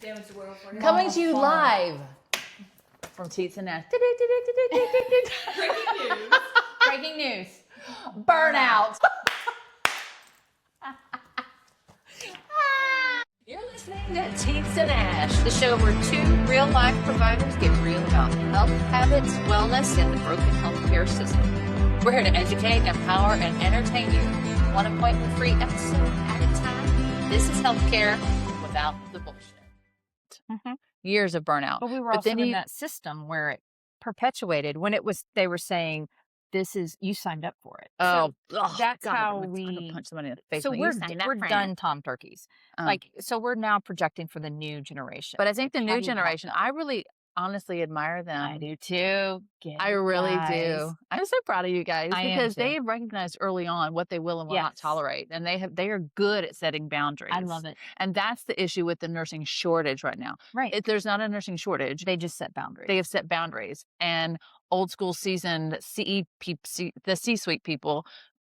Damage the world for you. Coming to you live from Teats and Nash. Breaking news. Breaking news. Burnout. You're listening to Teats and Ash, the show where two real-life providers get real about health habits, wellness, and the broken healthcare system. We're here to educate, empower, and entertain you. One appointment-free episode at a time. This is healthcare without the bullshit. Mm-hmm. Years of burnout. But we were also in that system where it perpetuated when it was, they were saying, this is, you signed up for it. Oh, so that's God, how I'm gonna we, punch somebody in the face. so when we're you signed up we're for it. done Tom turkeys. So we're now projecting for the new generation. But I think the How new do you generation, I really honestly admire them. I do too. I really do. I'm so proud of you guys I am because too. they have recognized early on what they will and will not Yes. tolerate, and they are good at setting boundaries. I love it. And that's the issue with the nursing shortage right now. Right. There's not a nursing shortage. They just set boundaries. They have set boundaries, and old school seasoned the C-suite people,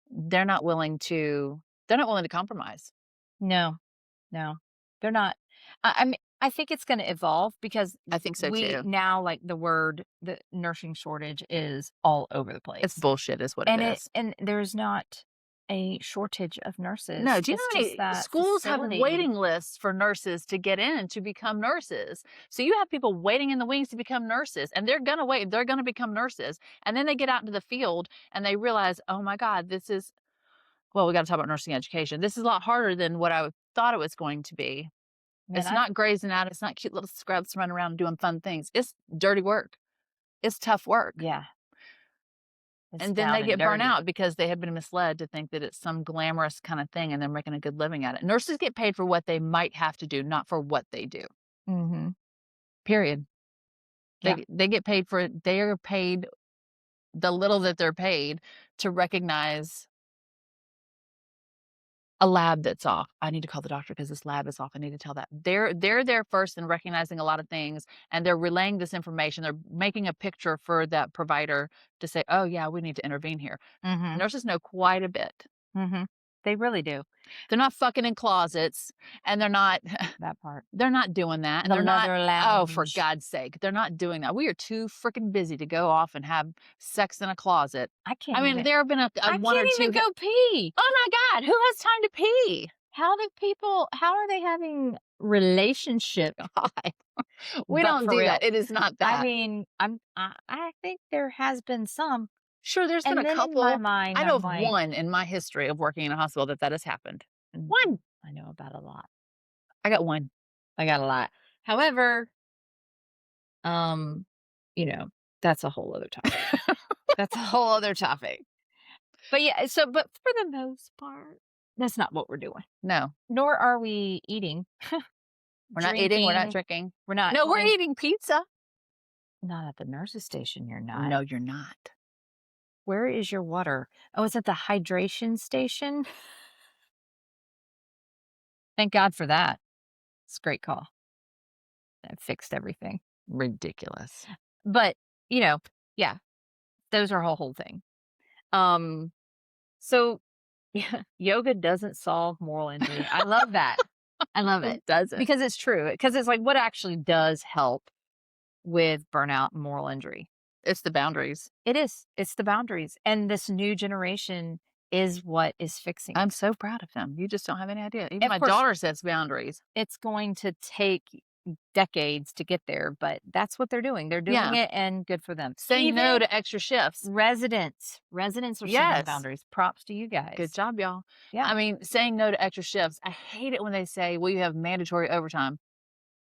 they're not willing to compromise. No, they're not. I mean, I think it's going to evolve because I think so too. Now, like the nursing shortage is all over the place. It's bullshit, is what it is. And there's not a shortage of nurses. No, do you It's know just that schools have facility. waiting lists for nurses to get in to become nurses? So you have people waiting in the wings to become nurses, and they're going to wait. They're going to become nurses. And then they get out into the field and they realize, oh my God, we got to talk about nursing education. This is a lot harder than what I thought it was going to be. It's not Grey's Anatomy. It's not cute little scrubs running around doing fun things. It's dirty work. It's tough work. Yeah. And then they get burnt out because they have been misled to think that it's some glamorous kind of thing and they're making a good living at it. Nurses get paid for what they might have to do, not for what they do. Mm-hmm. Period. Yeah. They get paid for it. They are paid the little that they're paid to recognize a lab that's off. I need to call the doctor because this lab is off. I need to tell that. They're there first and recognizing a lot of things, and they're relaying this information. They're making a picture for that provider to say, oh yeah, we need to intervene here. Mm-hmm. Nurses know quite a bit. Mm-hmm. They really do. They're not fucking in closets, and they're not That part. they're not doing that. And The they're not, leather oh, for lounge. God's sake, they're not doing that. We are too freaking busy to go off and have sex in a closet. I can't. I mean, there have been a one or can't two. even go pee. Oh my God, who has time to pee? How are they having relationship? We But don't for do real. that. It is not that. I mean, I think there has been some. Sure, there's been And a then couple. in my mind, I know I'm of like, one in my history of working in a hospital that has happened. One. I know about a lot. I got one. I got a lot. However, that's a whole other topic. That's a whole other topic. But yeah, but for the most part, that's not what we're doing. No, Nor are we eating. we're not eating. We're not drinking. We're not. No, we're eating pizza. Not at the nurse's station. You're not. No, you're not. Where is your water? Oh, it's at the hydration station. Thank God for that. It's a great call. That fixed everything. Ridiculous. But, yeah, those are a whole thing. So yeah, yoga doesn't solve moral injury. I love that. I love it. It doesn't. Because it's true. Because it's like what actually does help with burnout and moral injury. It's the boundaries. It is. It's the boundaries. And this new generation is what is fixing it. I'm so proud of them. You just don't have any idea. Even Of my course. daughter sets boundaries. It's going to take decades to get there, but that's what they're doing. They're doing it, and good for them. Saying no Even to extra shifts. residents are setting Yes. boundaries. Props to you guys. Good job, y'all. Yeah. I mean, saying no to extra shifts. I hate it when they say, well, you have mandatory overtime.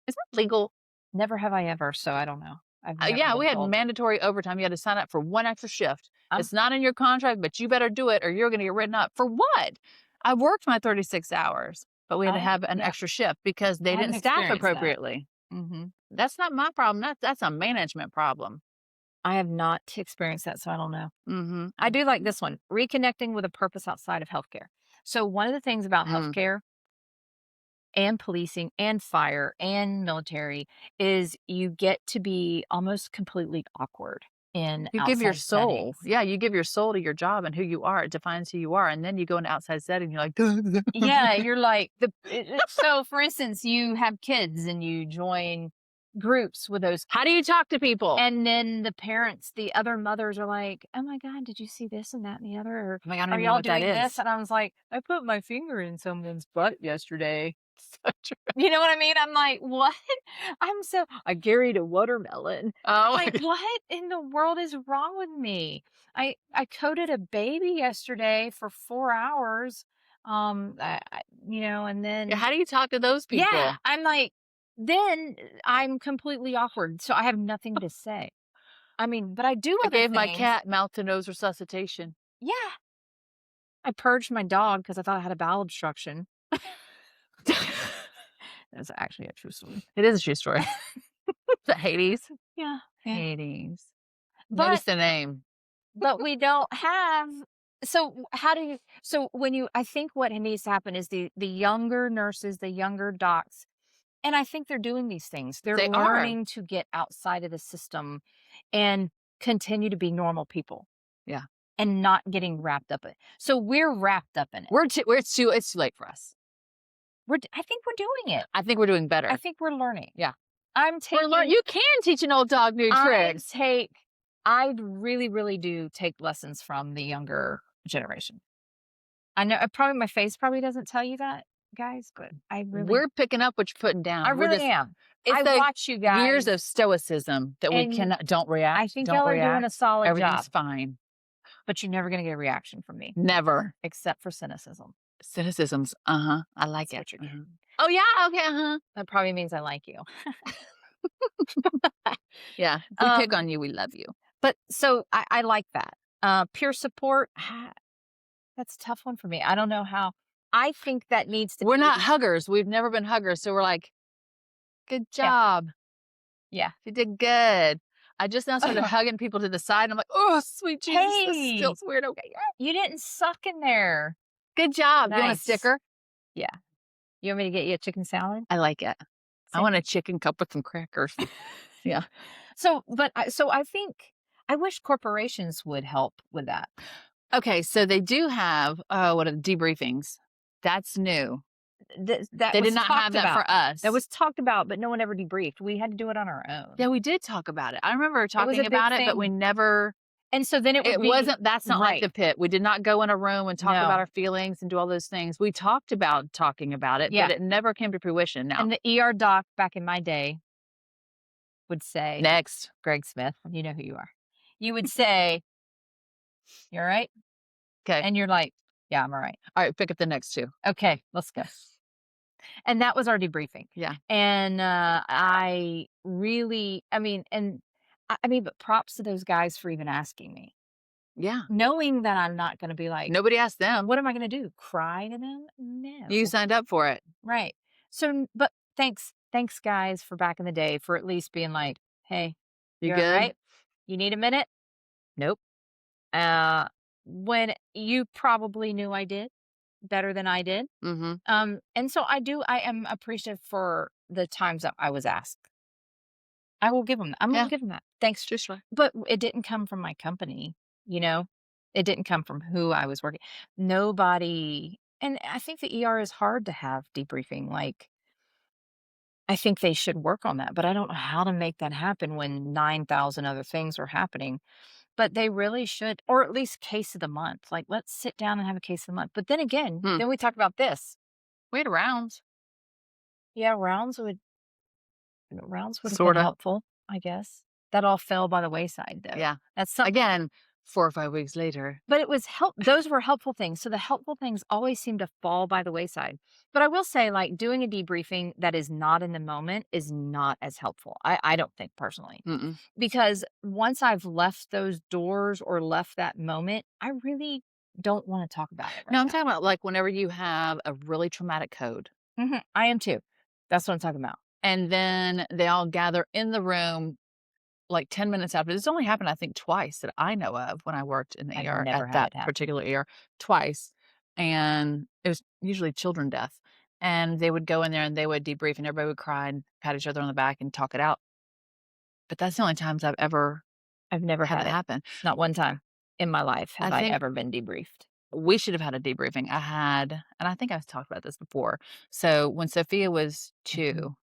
Is that legal? Never have I ever, so I don't know. I've never Yeah, been we had told. mandatory overtime. You had to sign up for one extra shift. It's not in your contract, but you better do it or you're going to get written up. For what? I worked my 36 hours, but we had to have an extra shift because they haven't didn't staff experienced that. appropriately. Mm-hmm. That's not my problem. That's a management problem. I have not experienced that, so I don't know. Mm-hmm. I do like this one, reconnecting with a purpose outside of healthcare. So one of the things about healthcare and policing and fire and military is you get to be almost completely awkward. in You give your outside soul. settings. Yeah, you give your soul to your job and who you are. It defines who you are, and then you go into outside setting, you're like, Yeah, you're like so for instance, you have kids and you join groups with those, "How do you talk to people?" and then the parents, the other mothers are like, "Oh my god, did you see this and that and the other? Or I'm like, "I don't are even know y'all what that doing this?" is. And I was like, "I put my finger in someone's butt yesterday." So true. You know what I mean? I'm like, "What?" I carried a watermelon. I'm Oh my like, god. "What in the world is wrong with me?" I coated a baby yesterday for 4 hours. And Yeah, then how do you talk to those yeah, people? I'm like, then I'm completely awkward, so I have nothing to say. I mean, but I do I other gave my things. cat mouth to nose resuscitation. Yeah, I purged my dog because I thought I had a bowel obstruction. That's actually a true story. It is a true story. Is that Hades? Yeah, yeah. Hades. But Notice the name. we don't have, so how do you, so when you, I think what needs to happen is the younger nurses, the younger docs, and I think they're doing these things. They're They are. learning to get outside of the system and continue to be normal people Yeah. and not getting wrapped up in it. So we're wrapped up in it. It's too late for us. I think we're doing it. I think we're doing I better. think we're learning. Yeah. I'm taking You can teach an old dog new I tricks. take I really, really do take lessons from the younger generation. I know probably my face probably doesn't tell you that, guys, but We're picking up what you're putting I down. really am. It's I the watch you years of guys, stoicism that we and cannot don't I react, think don't y'all are doing a react. solid Everything's job, fine. but you're never gonna get a reaction from me Never. except for cynicism. Cynicism's, uh-huh, I like That's it. what you're Mhm. getting. Oh, yeah, okay, uh-huh. That probably means I like you. Yeah, if we pick Um, on you, we love you. but so I like that. Peer support, that's a tough one for me. I don't know how. I think that needs to We're not be. huggers, we've never been huggers, so we're like, "Good Yeah, job, yeah. you did good." I just now started hugging people to the side, and I'm like, "Oh, sweet Jesus, this Hey, feels weird, okay, yeah. you didn't suck in there. Good job." You want a Nice. sticker? Yeah. You want me to get you a chicken salad? I like it. I Same. want a chicken cup with some crackers. Yeah. So I think I wish corporations would help with that. Okay, so they do have, what are the debriefings? That's new. That They did was not have talked that about. for us. That was talked about, but no one ever debriefed. We had to do it on our own. Yeah, we did talk about it. I remember It was a talking big about it, but we thing. never And so then it would it be wasn't that's not like right. the pit. We did not go in a room and talk about No. our feelings and do all those things. We talked about talking about it, but Yeah. it never came to fruition. Now, And the ER doc back in my day would say, next. Greg Smith, you know who you are. You would say, "You all right?" Okay. And you're like, "Yeah, I'm all right." All right, pick up the next 2. Okay, let's go. And that was our debriefing. Yeah. And, I really I mean, and I mean, but props to those guys for even asking me, Yeah. knowing that I'm not gonna be like, Nobody asked them. "What am I gonna do? Cry to them?" You No. signed up for it. Right. So, but thanks, guys, for back in the day for at least being like, "Hey, You you good? alright? You need a minute?" Nope. Uh, when you probably knew I did better than I did. Mhm. And so I am appreciative for the times that I was asked. I'm gonna Yeah, give them that. Thanks. just right. But it didn't come from my company, you know? It didn't come from who I was working. Nobody, and I think the ER is hard to have debriefing. Like, I think they should work on that, but I don't know how to make that happen when 9,000 other things are happening. But they really should, or at least case of the month. Like, let's sit down and have a case of the month. But then again, Hmm. then we talk about this. We had rounds. Yeah, rounds would have been Sorta. helpful, I guess. That all fell by the wayside, though. Yeah. That's some Again, 4 or 5 weeks later. but it was those were helpful things, so the helpful things always seem to fall by the wayside. But I will say, like, doing a debriefing that is not in the moment is not as helpful, I don't think personally, Mm-mm. because once I've left those doors or left that moment, I really don't wanna talk about it No, right I'm now. talking about, like, whenever you have a really traumatic code, Mhm, I am too. That's what I'm talking about. and then they all gather in the room, like, 10 minutes after. This only happened, I think, twice that I know of when I worked in the I've ER never at had that it happen. particular ER, twice, and it was usually children death, and they would go in there and they would debrief, and everybody would cry and pat each other on the back and talk it out. But that's the only times I've ever I've never have it had it. happen. Not one time in my life I have I think ever been debriefed. we should have had a debriefing. I had, and I think I've talked about this before. So when Sophia was Mhm, 2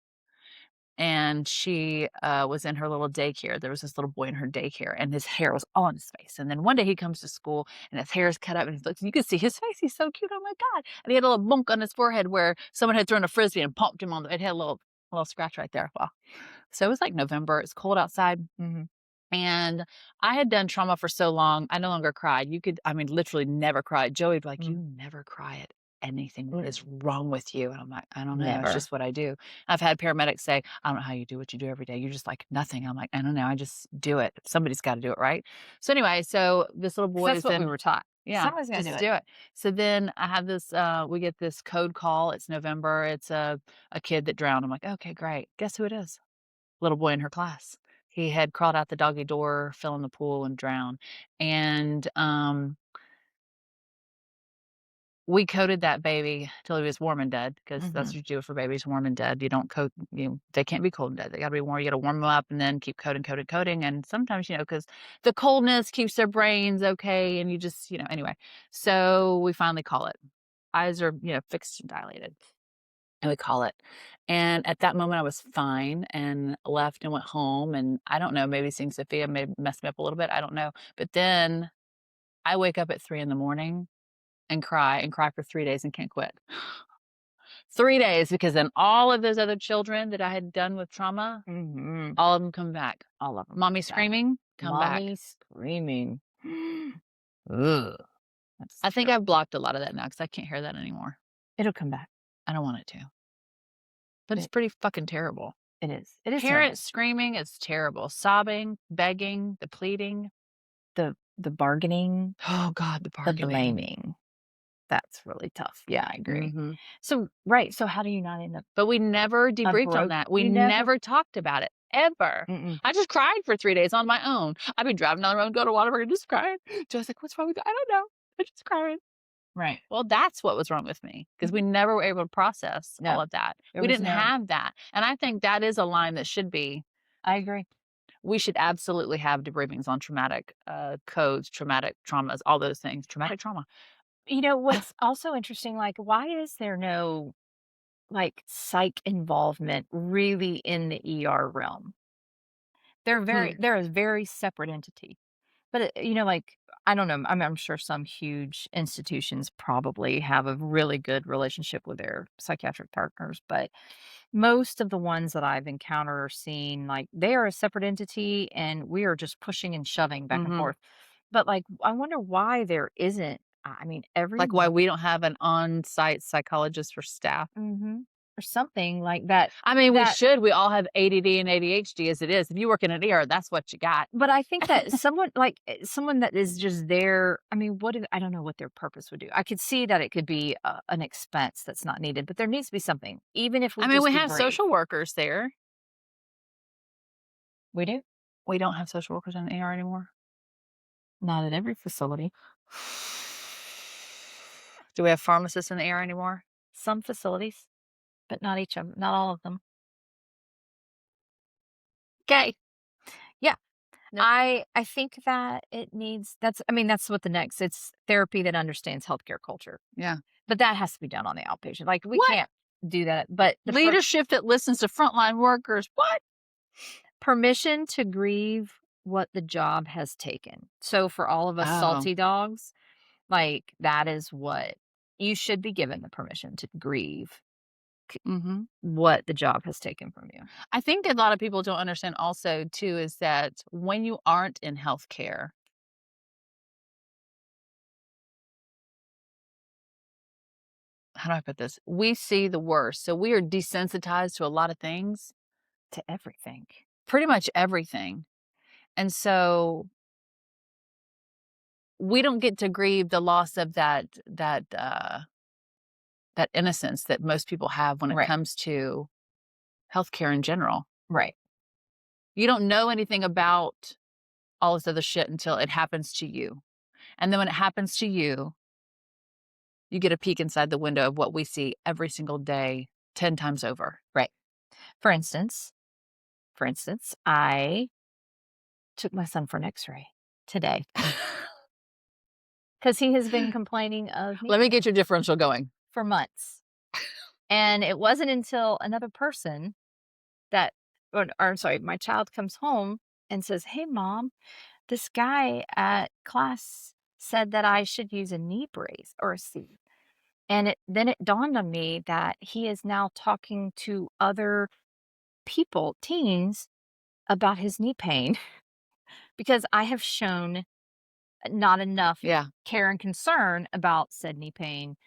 and she was in her little daycare, there was this little boy in her daycare, and his hair was all on his face. And then one day he comes to school and his hair is cut up, and he looks, you can see his face. He's so cute. Oh my God. And he had a little bump on his forehead where someone had thrown a frisbee and pumped him on the, it had a little scratch right there. Well, so it was like November. It's cold outside. mhm, And I had done trauma for so long, I no longer cried. You could, I mean, literally never cried. Joey would be like, mm, "You never cry at anything. What is mm, wrong with you?" And I'm like, "I don't know. It's never. just what I do." I've had paramedics say, "I don't know how you do what you do every day. You're just like nothing." I'm like, "I don't know. I just do it. Somebody's got to do it, right?" So anyway, so this little 'Cause boy that's is what we in, were taught. yeah, Somebody's gotta do just it. do it. So then I have this, we get this code call. It's November. It's a kid that drowned. I'm like, "Okay, great. Guess who it is?" Little boy in her class. He had crawled out the doggy door, fell in the pool, and drowned. And we coated that baby till he was warm and dead because that's what Mhm. you do for babies, warm and dead. You don't coat, they can't be cold and dead. They got to be warm. You got to warm them up and then keep coating, coating, coating. And sometimes, because the coldness keeps their brains okay. And you just, anyway. So we finally call it. Eyes are, fixed and dilated. And we call it. And at that moment, I was fine and left and went home. And I don't know, maybe seeing Sophia may mess me up a little bit. I don't know. But then I wake up at 3 in the morning and cry for 3 days and can't quit. 3 days, because then all of those other children that I had done with trauma, Mhm. all of them come back. All of 'em Mommy come back. screaming, come back. Mommy screaming. Ugh, that's I think I've terrible. blocked a lot of that now because I can't hear that anymore. It'll come back. I don't want it to. But it's It pretty fucking terrible. it is. It is terrible. Parents screaming is terrible. Sobbing, begging, the pleading. The bargaining, Oh God, the the bargaining. blaming. That's really tough. Yeah, I agree. Mhm. So right, so how do you not end up But we never debriefed on broke that. We you never never talked about it, ever. mm-mm, I just cried for 3 days on my own. I'd be driving down the road, go to Whataburger, just crying. Joe's like, "What's wrong with you?" "I don't know. I'm just crying." right. Well, that's what was wrong with me because we Mhm. never were able to process all No, of that. there We was didn't no have that, and I think that is a line that should be, I agree. we should absolutely have debriefings on traumatic, codes, traumatic traumas, all those things. Traumatic trauma. You know, what's also interesting, like, why is there no, like, psych involvement really in the ER realm? Hmm. They're a very separate entity. But, like, I don't know, I'm sure some huge institutions probably have a really good relationship with their psychiatric partners, but most of the ones that I've encountered or seen, like, they are a separate entity, and we are just pushing and shoving back and Mhm. forth. But, like, I wonder why there isn't I mean, Like why we don't have an on-site psychologist for staff. Mhm. Or something like that I mean, we that should. We all have ADD and ADHD as it is. If you work in an ER, that's what you got. but I think that someone like, someone that is just there I mean, I don't know what their purpose would do. I could see that it could be an expense that's not needed, but there needs to be something, even if we I mean, just we have debrief. social workers there. We do? We don't have social workers in the ER anymore. Not at every facility. Do we have pharmacists in the ER anymore? Some facilities, but not all of them. Okay. Yeah. Nope. I think that it needs that's I mean, that's what the next it's therapy that understands healthcare culture, Yeah. but that has to be done on the outpatient. Like, we What? can't do that, but Leadership that listens to frontline workers. What? permission to grieve what the job has taken. So for all of us Oh. salty dogs, like, that is what you should be given the permission to grieve Mhm. what the job has taken from you. I think a lot of people don't understand also too is that when you aren't in healthcare, how do I put this? We see the worst. So we are desensitized to a lot of things, To everything. pretty much everything. And so we don't get to grieve the loss of that innocence that most people have when it Right. comes to healthcare in general. Right. You don't know anything about all this other shit until it happens to you. And then when it happens to you, you get a peek inside the window of what we see every single day 10 times over. Right. For instance, I took my son for an X-ray today because he has been complaining of knee Let me pain get your differential going. for months. And it wasn't until another person that or I'm sorry, my child comes home and says, "Hey, mom, this guy at class said that I should use a knee brace or a seat." And then it dawned on me that he is now talking to other people, teens, about his knee pain because I have shown not enough Yeah. care and concern about said knee pain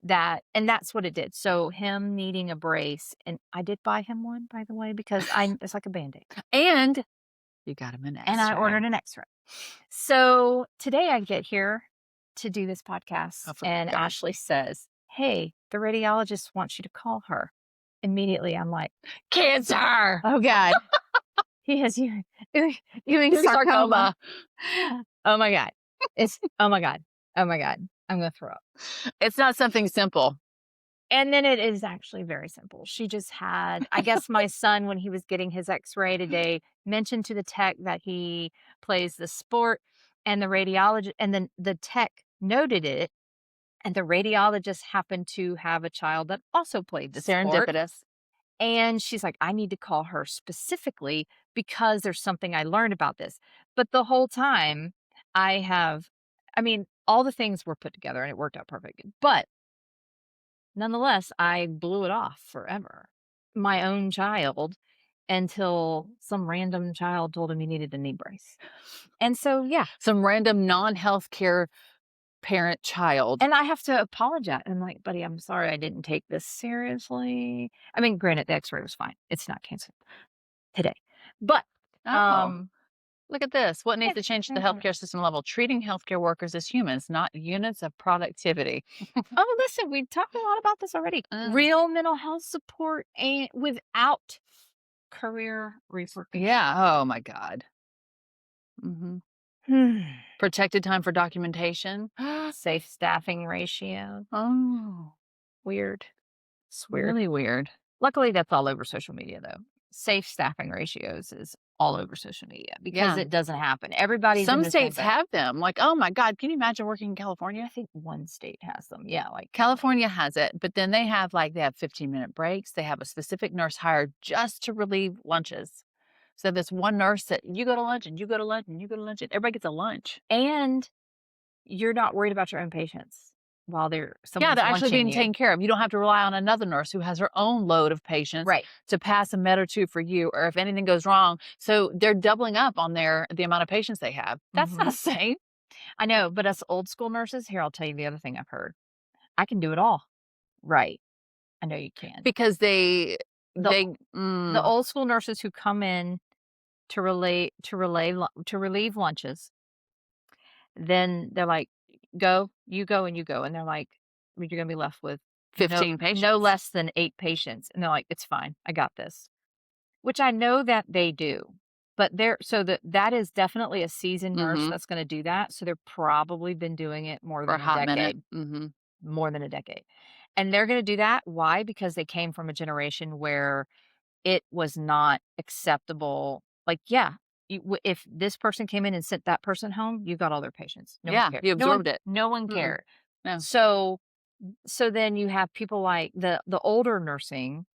and that's what it did. So him needing a brace, and I did buy him one, by the way, because it's like a Band-Aid. And you got him an And I X-ray. ordered an X-ray. So today I get here to do this podcast, Oh, for and God. Ashley says, "Hey, the radiologist wants you to call her." Immediately, I'm like, Cancer! "Oh God, he has Ewing Sarcoma. sarcoma." Oh my God, oh my God, oh my God, I'm gonna throw up. It's not something simple. And then it is actually very simple. She just had, I guess my son, when he was getting his X-ray today, mentioned to the tech that he plays the sport, and the radiologist, and then the tech noted it, and the radiologist happened to have a child that also played the sport. Serendipitous. And she's like, "I need to call her specifically because there's something I learned about this." But the whole time I mean, all the things were put together and it worked out perfect. But nonetheless, I blew it off forever. My own child, until some random child told him he needed a knee brace. And so, yeah. Some random non-healthcare parent child. And I have to apologize. I'm like, "Buddy, I'm sorry I didn't take this seriously." I mean, granted, the X-ray was fine. It's not canceled today. But, Oh, look at this. What needs yeah, to change at the yeah. healthcare system level? Treating healthcare workers as humans, not units of productivity. Oh, listen, we talked a lot about this already. Mm. Real mental health support and without career repercussions. Yeah. Oh my God. Hmm. Protected time for documentation. Safe staffing ratio. Oh, Weird. It's weird. really weird. Luckily, that's all over social media, though. Safe staffing ratios is all over social media because Yeah. it doesn't happen. Everybody's in Some the same states boat. have them. Like, oh my God, can you imagine working in I California? think one state has them. Yeah, like California has it, but then they have 15-minute breaks. They have a specific nurse hired just to relieve lunches. So this one nurse that you go to lunch and you go to lunch and you go to lunch and everybody gets a lunch. and you're not worried about your own patients while Yeah, someone's they're actually lunching being you. taken care of. You don't have to rely on another nurse who has her own load of patients Right. to pass a med or two for you, or if anything goes wrong. So they're doubling up on the amount of patients they have. That's not Mhm. safe. I know, but us old school nurses, here, I'll tell you the other thing I've heard. I can do it all. Right. I know you can. Because they The they the mm, old school nurses who come in to relieve lunches, then they're like, "Go, and you go," and they're like, "You're gonna be left with 15 no patients. less than 8 patients," and they're like, "It's fine, I got this," which I know that they do, but that is definitely a seasoned nurse Mhm. that's gonna do that, so they're probably been doing it For a hot minute. Mhm. more than a decade, and they're gonna do that. Why? Because they came from a generation where it was not acceptable. Like, yeah, if this person came in and sent that person home, you got all their patients. No one Yeah, cared. you absorbed it. No one Mm-mm. cared. No. So then you have people like the older nursing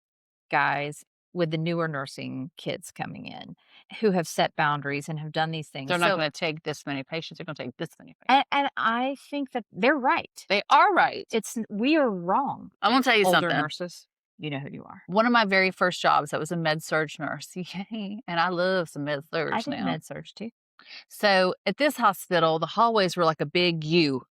guys with the newer nursing kids coming in who have set boundaries and have done these things. They're not So gonna take this many patients, they're gonna take this many patients. and I think that they're right. They are right. We are wrong. I'm gonna tell you Older something. nurses, you know who you are. One of my very first jobs, I was a med-surg nurse. Yay, and I love some I med-surg did now. med surge too. So, at this hospital, the hallways were like a big U,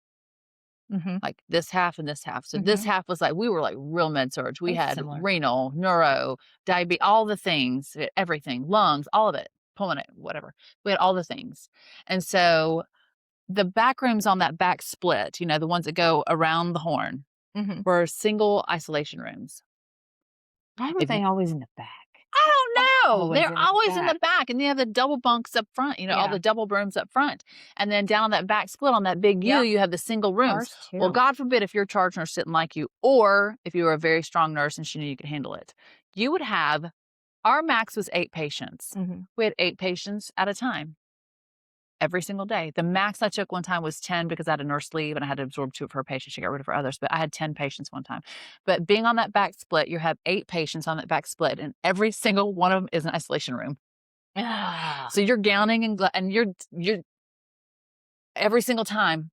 Mhm. like this half and this half. So, this Mhm. half was like we were like real med-surg. We Oh, had similar. renal, neuro, diabetes, all the things, everything, lungs, all of it, pulmonary, whatever. We had all the things. And so, the back rooms on that back split, the ones that go around the horn, Mhm. were single isolation rooms. Why were If they always in the back? I don't know. Always They're in the always in the back. back, and they have the double bunks up front, all Yeah. the double rooms up front. And then down that back split on that big U, Yep. you have the single rooms. Ours Well, too. God forbid if your charge nurse didn't like you, or if you were a very strong nurse and she knew you could handle it. You would have, our max was 8 patients. Mhm. We had 8 patients at a time. every single day. The max I took one time was 10 because I had a nurse leave and I had to absorb 2 of her patients. She got rid of her others, but I had 10 patients one time. But being on that back split, you have 8 patients on that back split, and every single one of them is an isolation room. Ah. So you're gowning and you're every single time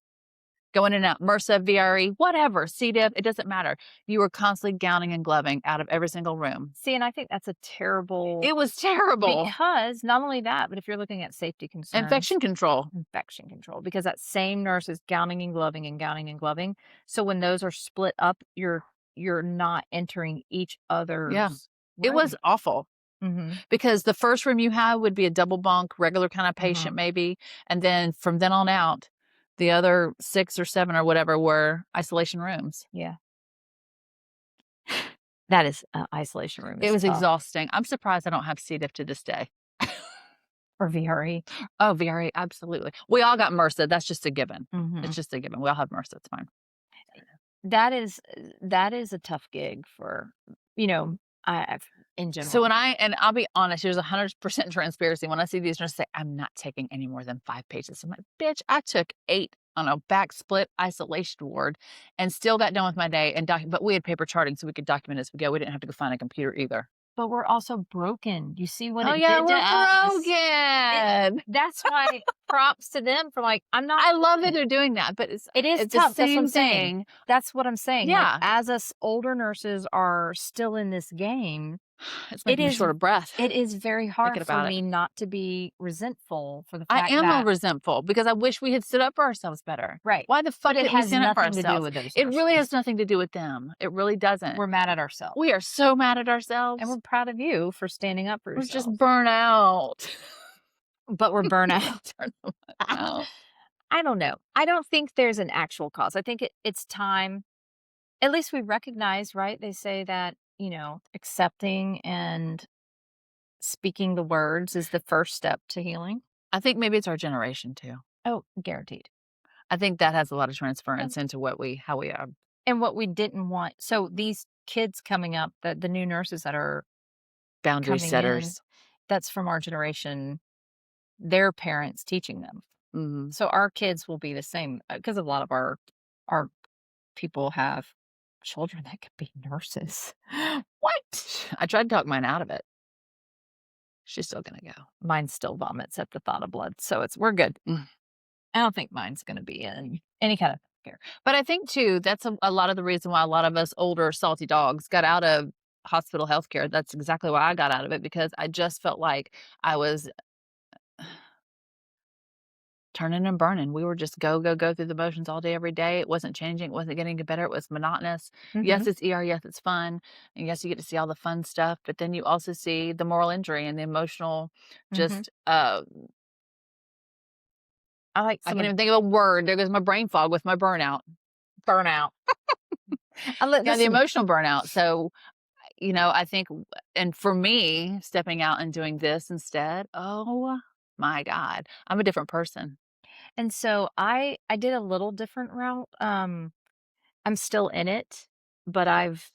going in and out, MRSA, VRE, whatever, C. diff, it doesn't matter. You were constantly gowning and gloving out of every single room. See, and I think that's a terrible. It was terrible. Because not only that, but if you're looking at safety concerns, Infection control. because that same nurse is gowning and gloving and gowning and gloving. So when those are split up, you're not entering each other's. It was awful. Mm-hmm. Because the first room you had would be a double bunk, regular kind of patient maybe. And then from then on out, the other 6 or 7 or whatever were isolation rooms. Yeah. That is isolation room. It was tough. exhausting. I'm surprised I don't have C. diff to this day. Or VRE. Oh, VRE, absolutely. We all got MRSA. That's just a given. Mm-hmm. It's just a given. We all have MRSA. It's fine. That is a tough gig for, in general. So I'll be honest, there's 100% transparency. When I see these nurses say, I'm not taking any more than 5 patients. I'm like, bitch, I took 8 on a back split isolation ward and still got done with my day. But we had paper charting so we could document as we go. We didn't have to go find a computer either. But we're also broken. You see what it yeah, did to us? we're broken. That's why props to them for I love that they're doing that, but it is it's tough. the same That's what I'm saying. thing. That's what I'm saying. Yeah. Like, as us older nurses are still in this game, It's making me short of breath. it is very hard Thinking for about me not to be resentful for the fact I am that resentful because I wish we had stood up for ourselves better. Right. Why the fuck But it did we has stand up for nothing to do ourselves? with those It really nurses. has nothing to do with them. It really doesn't. We're mad at ourselves. We are so mad at ourselves. And we're proud of you for standing up for We're yourself. just burnt out. But we're burnt out. out. I don't know. I don't think there's an actual cause. I think it's time. At least we recognize, right? They say that, accepting and speaking the words is the first step to healing. I think maybe it's our generation too. Oh, guaranteed. I think that has a lot of transference into how we are. And what we didn't want. So these kids coming up, the new nurses that are Boundary coming setters. in, that's from our generation, their parents teaching them. Mm-hmm. So our kids will be the same because a lot of our people have children that could be nurses. What? I tried to talk mine out of it. She's still gonna go. Mine still vomits at the thought of blood, so we're good. Mm. I don't think mine's gonna be in any kind of care. But I think too that's a lot of the reason why a lot of us older salty dogs got out of hospital healthcare. That's exactly why I got out of it, because I just felt like I was turning and burning. We were just go through the motions all day, every day. It wasn't changing. It wasn't getting better. It was monotonous. Yes, it's ER. Yes, it's fun. And yes, you get to see all the fun stuff. But then you also see the moral injury and the emotional, just, I can't even think of a word. There goes my brain fog with my burnout. Burnout. The emotional burnout. So, I think, and for me, stepping out and doing this instead, oh my God, I'm a different person. And so I did a little different route. I'm still in it, but I've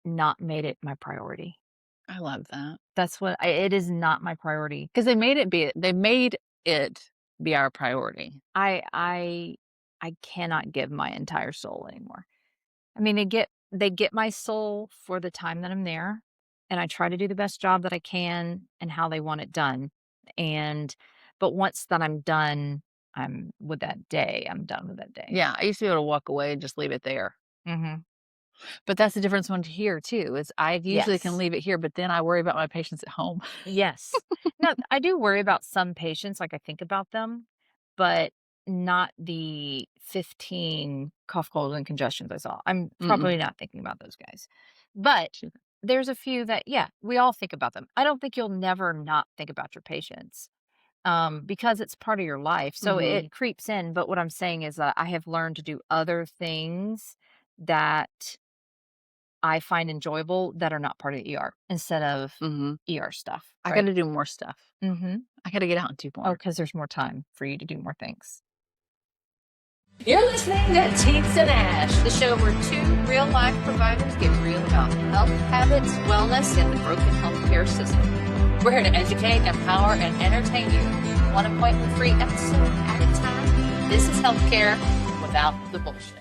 not made it my priority. I love that. That's what it is not my priority. Because they made it be our priority. I cannot give my entire soul anymore. I mean, they get my soul for the time that I'm there, and I try to do the best job that I can and how they want it done. But once that I'm done, I'm done with that day. Yeah, I used to be able to walk away and just leave it there. Mm-hmm. But that's the difference one here too, is I usually can leave it here, but then I worry about my patients at home. Yes. No, I do worry about some patients, like I think about them, but not the 15 cough, cold, and congestions I saw. I'm probably not thinking about those guys. But there's a few that, we all think about them. I don't think you'll never not think about your patients. Because it's part of your life. So it creeps in. But what I'm saying is that I have learned to do other things that I find enjoyable that are not part of the ER instead of ER stuff. I got to do more stuff. Mm-hmm. I got to get out and do more. Oh, because there's more time for you to do more things. You're listening to Teens and Ash, the show where 2 real-life providers get real about health habits, wellness, and the broken healthcare system. We're here to educate, empower, and entertain you. One appointment free episode at a time. This is healthcare without the bullshit.